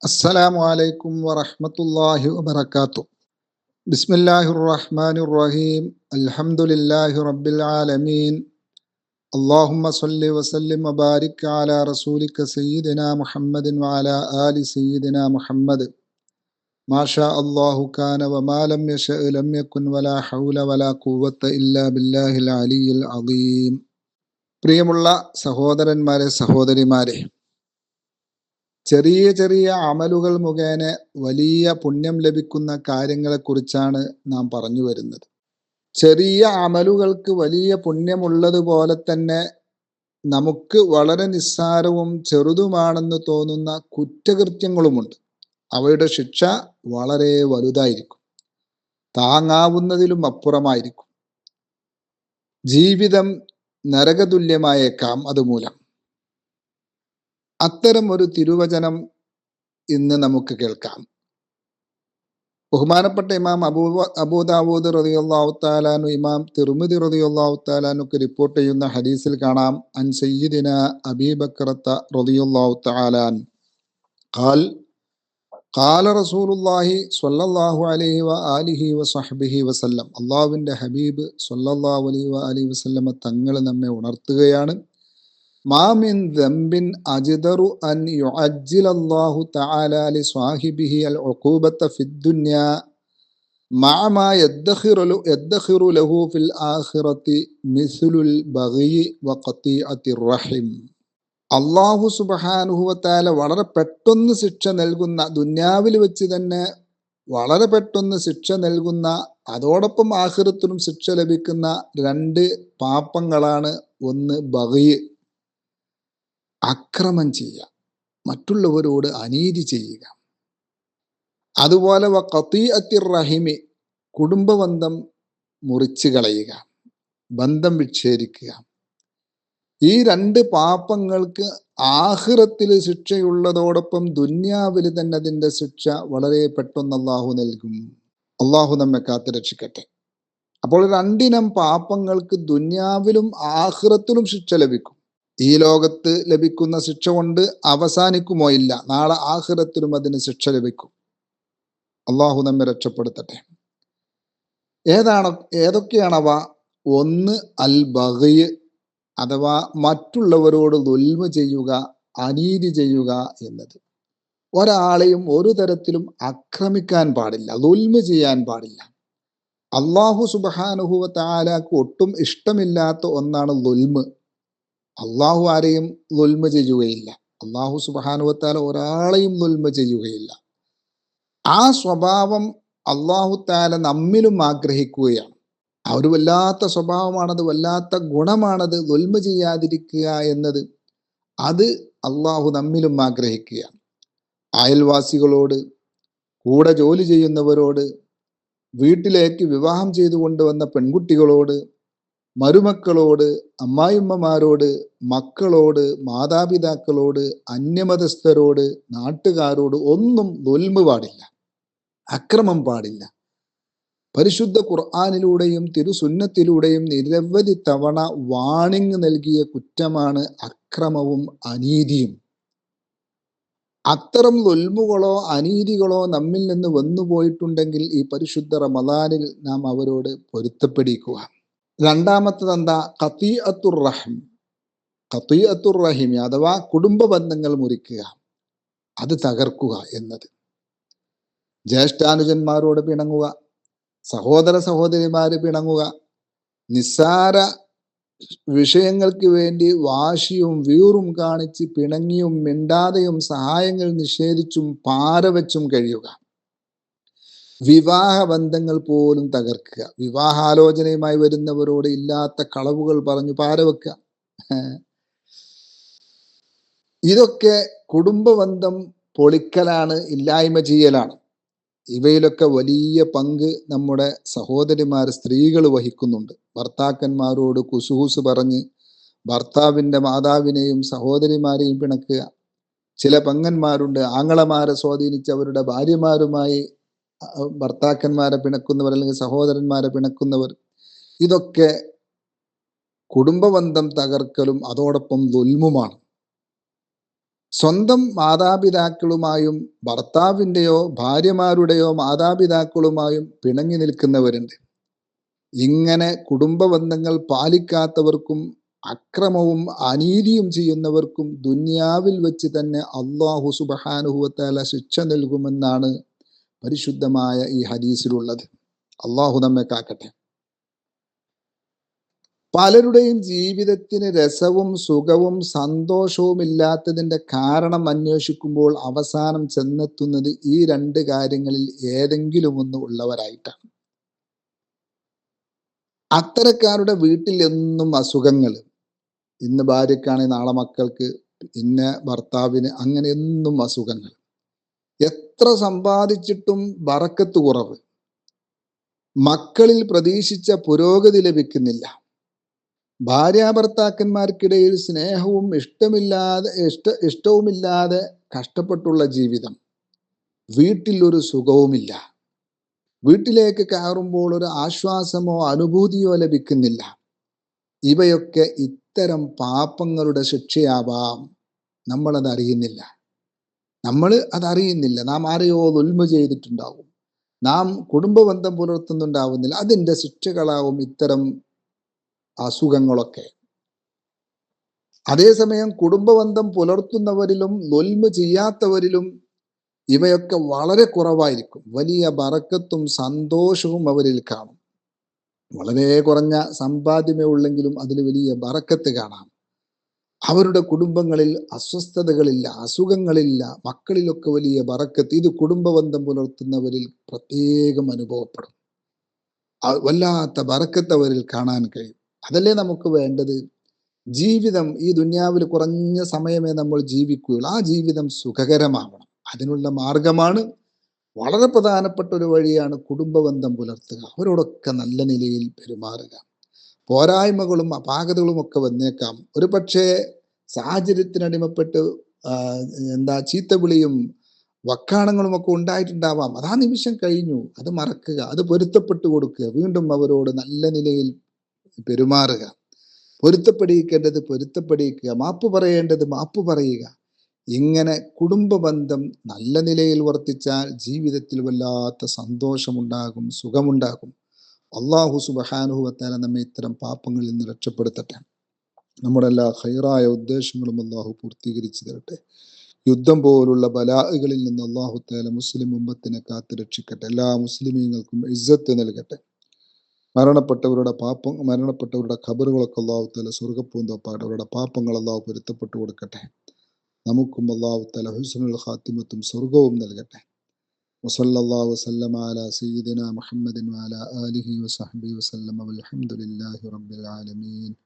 അസ്സലാമു അലൈക്കും വറഹ്മത്തുള്ളാഹി വബറകാതുഹു. ബിസ്മില്ലാഹിർ റഹ്മാനിർ റഹീം. അൽഹംദുലില്ലാഹി റബ്ബിൽ ആലമീൻ. അല്ലാഹുമ്മ സ്വല്ലി വസല്ലിം വബാരിക് അലാ റസൂലിക സയ്യിദിനാ മുഹമ്മദിൻ വഅലാ ആലി സയ്യിദിനാ മുഹമ്മദ്. മാഷാ അല്ലാഹു കാന വമാ ലം യശഅ ലം യകുൻ വലാ ഹൗല വലാ ഖുവത ഇല്ലാ ബില്ലാഹിൽ അലിയിൽ അദീം. പ്രിയമുള്ള സഹോദരന്മാരെ, സഹോദരിമാരെ, ചെറിയ ചെറിയ അമലുകൾ മുഖേന വലിയ പുണ്യം ലഭിക്കുന്ന കാര്യങ്ങളെക്കുറിച്ചാണ് നാം പറഞ്ഞു വരുന്നത്. ചെറിയ അമലുകൾക്ക് വലിയ പുണ്യമുള്ളതുപോലെ തന്നെ നമുക്ക് വളരെ നിസ്സാരവും ചെറുതുമാണെന്ന് തോന്നുന്ന കുറ്റകൃത്യങ്ങളുമുണ്ട്. അവയുടെ ശിക്ഷ വളരെ വലുതായിരിക്കും, താങ്ങാവുന്നതിലും അപ്പുറമായിരിക്കും. ജീവിതം നരകതുല്യമായേക്കാം അതുമൂലം. അത്തരം ഒരു തിരുവചനം ഇന്ന് നമുക്ക് കേൾക്കാം. ബഹുമാനപ്പെട്ട ഇമാം അബൂ ദാവൂദ് റളിയല്ലാഹു തആല അൻഹു, ഇമാം തിർമിദി റളിയല്ലാഹു തആല അൻഹു റിപ്പോർട്ട് ചെയ്യുന്ന ഹദീസിൽ കാണാം, അൻ സയ്യിദിന അബീ ബക്രത റളിയല്ലാഹു തആല അൻഹു ഖാൽ ഖാല റസൂലുള്ളാഹി സ്വല്ലല്ലാഹു അലൈഹി വആലിഹി വസഹ്ബിഹി വസല്ലം. അല്ലാഹുവിൻ്റെ ഹബീബ് സ്വല്ലല്ലാഹു അലൈഹി വആലിഹി വസല്ലം തങ്ങൾ നമ്മെ ഉണർത്തുകയാണ്, മാ മിൻ ദംബിൻ അജ്ദറു അൻ യുഅജ്ജിലല്ലാഹു തആല ലിസ്വാഹിബിഹി അൽ ഉഖൂബത ഫിദ്ദുനിയ മഅ മാ യദ്ഖിറു ലഹു ഫിൽ ആഖിറതി മിസ്ലുൽ ബഗയി വഖതിഅത്തിർ റഹിം. അല്ലാഹു സുബ്ഹാനഹു വ തആല വളരെ പെട്ടെന്ന് ശിക്ഷ നൽകുന്ന, ദുനിയാവിൽ വെച്ച് തന്നെ വളരെ പെട്ടെന്ന് ശിക്ഷ നൽകുന്ന, അതോടൊപ്പം ആഖിറത്തിലും ശിക്ഷ ലഭിക്കുന്ന രണ്ട് പാപങ്ങളാണ്. ഒന്ന് ബഗയ്, അക്രമം ചെയ്യുക, മറ്റുള്ളവരോട് അനീതി ചെയ്യുക. അതുപോലെ വഖതിഅത്തിർ റഹിമി, കുടുംബബന്ധം മുറിച്ചു കളയുക, ബന്ധം വിച്ഛേദിക്കുക. ഈ രണ്ട് പാപങ്ങൾക്ക് ആഖിറത്തിൽ ശിക്ഷയുള്ളതോടൊപ്പം ദുന്യാവിൽ തന്നെ അതിൻ്റെ ശിക്ഷ വളരെ പെട്ടെന്ന് അള്ളാഹു നൽകും. അള്ളാഹു നമ്മെ കാത്തു രക്ഷിക്കട്ടെ. അപ്പോൾ രണ്ടിനം പാപങ്ങൾക്ക് ദുന്യാവിലും ആഖിറത്തിലും ശിക്ഷ ലഭിക്കും. ഈ ലോകത്ത് ലഭിക്കുന്ന ശിക്ഷ കൊണ്ട് അവസാനിക്കുമോ? ഇല്ല, നാളെ ആഖിറത്തിലും അതിന് ശിക്ഷ ലഭിക്കും. അള്ളാഹു നമ്മെ രക്ഷപ്പെടുത്തട്ടെ. ഏതൊക്കെയാണവ? ഒന്ന് അൽ ബഗയ്, അഥവാ മറ്റുള്ളവരോട് ദുൽമ ചെയ്യുക, അനീതി ചെയ്യുക എന്നത്. ഒരാളെയും ഒരു തരത്തിലും ആക്രമിക്കാൻ പാടില്ല, ദുൽമ ചെയ്യാൻ പാടില്ല. അല്ലാഹു സുബ്ഹാനഹു വ തആലക്ക് ഒട്ടും ഇഷ്ടമില്ലാത്ത ഒന്നാണ് ദുൽമ്. അള്ളാഹു ആരെയും ദുൽമ ചെയ്യുകയില്ല. അള്ളാഹു സുബ്ഹാനഹു വ തആല ഒരാളെയും ദുൽമ ചെയ്യുകയില്ല. ആ സ്വഭാവം അള്ളാഹു തആല നമ്മിലും ആഗ്രഹിക്കുകയാണ്. ആ ഒരു വല്ലാത്ത സ്വഭാവമാണത്, വല്ലാത്ത ഗുണമാണത്, ദുൽമ ചെയ്യാതിരിക്കുക എന്നത്. അത് അള്ളാഹു നമ്മിലും ആഗ്രഹിക്കുകയാണ്. അയൽവാസികളോട്, കൂടെ ജോലി ചെയ്യുന്നവരോട്, വീട്ടിലേക്ക് വിവാഹം ചെയ്തു കൊണ്ടുവന്ന പെൺകുട്ടികളോട്, മരുമക്കളോട്, അമ്മായിമ്മമാരോട്, മക്കളോട്, മാതാപിതാക്കളോട്, അന്യമതസ്ഥരോട്, നാട്ടുകാരോട് ഒന്നും ദുൽമ പാടില്ല, അക്രമം പാടില്ല. പരിശുദ്ധ ഖുർആനിലൂടെയും തിരുസുന്നത്തിലൂടെയും നിരവധി തവണ വാണിംഗ് നൽകിയ കുറ്റമാണ് അക്രമവും അനീതിയും. അത്തരം ദുൽമുകളോ അനീതികളോ നമ്മിൽ നിന്ന് വന്നുപോയിട്ടുണ്ടെങ്കിൽ ഈ പരിശുദ്ധ റമദാനിൽ നാം അവരോട് പൊരുത്തപ്പെടിക്കുക. രണ്ടാമത്തത് എന്താ? ഖതീഅത്തുർ റഹിം. ഖതീഅത്തുർ റഹിം അഥവാ കുടുംബ ബന്ധങ്ങൾ മുറിക്കുക, അത് തകർക്കുക എന്നത്. ജ്യേഷ്ഠാനുജന്മാരോട് പിണങ്ങുക, സഹോദര സഹോദരിമാര് പിണങ്ങുക, നിസ്സാര വിഷയങ്ങൾക്ക് വേണ്ടി വാശിയും വീറും കാണിച്ച് പിണങ്ങിയും മിണ്ടാതെയും സഹായങ്ങൾ നിഷേധിച്ചും പാരവച്ചും കഴിയുക. വിവാഹ ബന്ധങ്ങൾ പോലും തകർക്കുക, വിവാഹാലോചനയുമായി വരുന്നവരോട് ഇല്ലാത്ത കളവുകൾ പറഞ്ഞു പാരവെക്കുക. ഇതൊക്കെ കുടുംബബന്ധം പൊളിക്കലാണ്, ഇല്ലായ്മ ചെയ്യലാണ്. ഇവയിലൊക്കെ വലിയ പങ്ക് നമ്മുടെ സഹോദരിമാർ, സ്ത്രീകൾ വഹിക്കുന്നുണ്ട്. ഭർത്താക്കന്മാരോട് കുസുകുസ് പറഞ്ഞ് ഭർത്താവിൻ്റെ മാതാവിനെയും സഹോദരിമാരെയും പിണക്കുക. ചില പെങ്ങന്മാരുണ്ട്, ആങ്ങളമാരെ സ്വാധീനിച്ച് അവരുടെ ഭാര്യമാരുമായി ഭർത്താക്കന്മാരെ പിണക്കുന്നവർ, അല്ലെങ്കിൽ സഹോദരന്മാരെ പിണക്കുന്നവർ. ഇതൊക്കെ കുടുംബബന്ധം തകർക്കലും അതോടൊപ്പം ദുൽമുമാണ്. സ്വന്തം മാതാപിതാക്കളുമായും ഭർത്താവിൻ്റെയോ ഭാര്യമാരുടെയോ മാതാപിതാക്കളുമായും പിണങ്ങി നിൽക്കുന്നവരുണ്ട്. ഇങ്ങനെ കുടുംബ ബന്ധങ്ങൾ പാലിക്കാത്തവർക്കും അക്രമവും അനീതിയും ചെയ്യുന്നവർക്കും ദുനിയാവിൽ വെച്ച് തന്നെ അല്ലാഹു സുബ്ഹാനഹു വ തആല ശിക്ഷ നൽകുമെന്നാണ് പരിശുദ്ധമായ ഈ ഹദീസിലുള്ളത്. അള്ളാഹു നമ്മെ കാക്കട്ടെ. പലരുടെയും ജീവിതത്തിന് രസവും സുഖവും സന്തോഷവും ഇല്ലാത്തതിൻ്റെ കാരണം അന്വേഷിക്കുമ്പോൾ അവസാനം ചെന്നെത്തുന്നത് ഈ രണ്ട് കാര്യങ്ങളിൽ ഏതെങ്കിലും ഒന്ന് ഉള്ളവരായിട്ടാണ്. അത്തരക്കാരുടെ വീട്ടിൽ എന്നും അസുഖങ്ങൾ, ഇന്ന് ഭാര്യക്കാണെങ്കിൽ നാളെ മക്കൾക്ക്, ഇന്ന ഭർത്താവിന്, അങ്ങനെ എന്നും അസുഖങ്ങൾ. എത്ര സമ്പാദിച്ചിട്ടും ബറക്കത്ത് കുറവ്, മക്കളിൽ പ്രതീക്ഷിച്ച പുരോഗതി ലഭിക്കുന്നില്ല, ഭാര്യാഭർത്താക്കന്മാർക്കിടയിൽ സ്നേഹവും ഇഷ്ടവുമില്ലാതെ കഷ്ടപ്പെട്ടുള്ള ജീവിതം, വീട്ടിൽ ഒരു സുഖവുമില്ല, വീട്ടിലേക്ക് കയറുമ്പോൾ ഒരു ആശ്വാസമോ അനുഭൂതിയോ ലഭിക്കുന്നില്ല. ഇവയൊക്കെ ഇത്തരം പാപങ്ങളുടെ ശിക്ഷയാവാം. നമ്മളതറിയുന്നില്ല. നാം ആരെയോ ദുൽമ ചെയ്തിട്ടുണ്ടാവും, നാം കുടുംബബന്ധം പുലർത്തുന്നുണ്ടാവുന്നില്ല. അതിൻ്റെ ശിക്ഷകളാവും ഇത്തരം അസുഖങ്ങളൊക്കെ. അതേസമയം കുടുംബബന്ധം പുലർത്തുന്നവരിലും ദുൽമ ചെയ്യാത്തവരിലും ഇവയൊക്കെ വളരെ കുറവായിരിക്കും. വലിയ ബറക്കത്തും സന്തോഷവും അവരിൽ കാണും. വളരെ കുറഞ്ഞ സമ്പാദ്യമേ ഉള്ളെങ്കിലും അതിൽ വലിയ ബറക്കത്ത് കാണാം. അവരുടെ കുടുംബങ്ങളിൽ അസ്വസ്ഥതകളില്ല, അസുഖങ്ങളില്ല, മക്കളിലൊക്കെ വലിയ ബറക്കത്ത്. ഇത് കുടുംബബന്ധം പുലർത്തുന്നവരിൽ പ്രത്യേകം അനുഭവപ്പെടും. വല്ലാത്ത ബറക്കത്ത് അവരിൽ കാണാൻ കഴിയും. അതല്ലേ നമുക്ക് വേണ്ടത്? ജീവിതം ഈ ദുനിയാവിൽ കുറഞ്ഞ സമയമേ നമ്മൾ ജീവിക്കുകയുള്ളൂ. ആ ജീവിതം സുഖകരമാവണം. അതിനുള്ള മാർഗമാണ്, വളരെ പ്രധാനപ്പെട്ട ഒരു വഴിയാണ് കുടുംബബന്ധം പുലർത്തുക. അവരോടൊക്കെ നല്ല നിലയിൽ പെരുമാറുക. പോരായ്മകളും അപാകതകളും ഒക്കെ വന്നേക്കാം. ഒരു പക്ഷേ സാഹചര്യത്തിനടിമപ്പെട്ട് ചീത്തവിളിയും വക്കാണങ്ങളും ഒക്കെ ഉണ്ടായിട്ടുണ്ടാവാം. അത് ആ നിമിഷം കഴിഞ്ഞു. അത് മറക്കുക, അത് പൊരുത്തപ്പെട്ടു കൊടുക്കുക. വീണ്ടും അവരോട് നല്ല നിലയിൽ പെരുമാറുക. പൊരുത്തപ്പെടിയിക്കേണ്ടത് പൊരുത്തപ്പെടിയിക്കുക, മാപ്പ് പറയേണ്ടത് മാപ്പ് പറയുക. ഇങ്ങനെ കുടുംബ ബന്ധം നല്ല നിലയിൽ വർത്തിച്ചാൽ ജീവിതത്തിൽ വല്ലാത്ത സന്തോഷമുണ്ടാകും, സുഖമുണ്ടാകും. അല്ലാഹു സുബ്ഹാനഹു വ തആല നമ്മെ ഇത്തരം പാപങ്ങളിൽ നിന്ന് രക്ഷപ്പെടുത്തട്ടെ. നമ്മുടെ എല്ലാ ഖൈറായ ഉദ്ദേശങ്ങളും അല്ലാഹു പൂർത്തീകരിച്ചു തരട്ടെ. യുദ്ധം പോലുള്ള ബലാകളിൽ നിന്ന് അല്ലാഹു തആല മുസ്ലിം ഉമ്മത്തിനെ കാത്തു രക്ഷിക്കട്ടെ. എല്ലാ മുസ്ലിമീങ്ങൾക്കും ഇസ്സത്ത് നൽകട്ടെ. മരണപ്പെട്ടവരുടെ ഖബറുകളൊക്കെ അല്ലാഹു തആല സ്വർഗ്ഗപ്പൂന്തോപ്പാട്, അവരുടെ പാപങ്ങൾ അല്ലാഹു പൊരുത്തപ്പെട്ടു കൊടുക്കട്ടെ. നമുക്കും അല്ലാഹു തആല ഹുസ്നുൽ ഖാത്തിമത്തും സ്വർഗവും നൽകട്ടെ. വസല്ലല്ലാഹു വസല്ലമ അലാ സയ്യിദിനാ മുഹമ്മദിൻ വഅലാ ആലിഹി വസഹ്ബിഹി വസല്ലമ വൽഹംദുലില്ലാഹി റബ്ബിൽ ആലമീൻ.